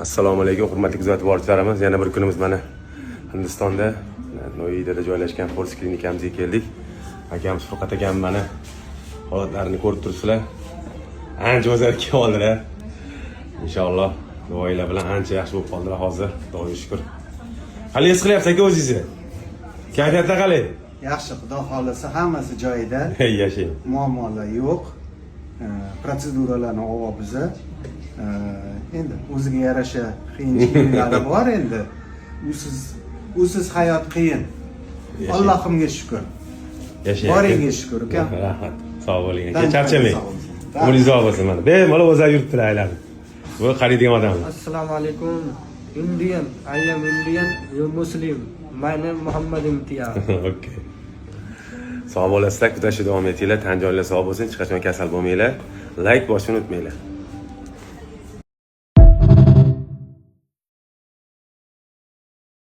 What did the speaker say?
Assalomu alaykum hurmatli kuzatib boruvchilarimiz. Yana bir kunimiz mana Hindistonda Noidada joylashgan Force klinikamizga keldik. Akamiz Furqat akam mana holatlarini ko'rib turibsizlar. Ancha o'zgarib qoldilar. Inshaalloh duoinglar bilan ancha yaxshi bo'lib qoldilar hozir. Xudoga shukr. Qanday his qilyapsiz aka o'zingizni? Kayfiyatlar qalay? Yaxshi, xudo xolisa hammasi joyida. Yashang. Muammolar yo'q. Protseduralarni biza endi o'ziga yarasha qiyinchiliklari bor endi. Usiz hayot qiyin. Allohimga shukr. Yashang. Boringga shukr, ukam. Rahmat. Sog' bo'ling aka. Charchamang. Umringiz uzoq bo'lsin mana. Bemalol o'zlari yuribdilar aylanib. Bu qaraydigan odamlar. Assalomu alaykum. Indian, I am Indian, you Muslim. My name Muhammad Imtiyaz. Okay. Sog' bo'lasizlar, kuzatishda davom etinglar. Tan joylar sog' bo'lsin, hech qachon kasal bo'lmanglar. Like bosishni unutmanglar.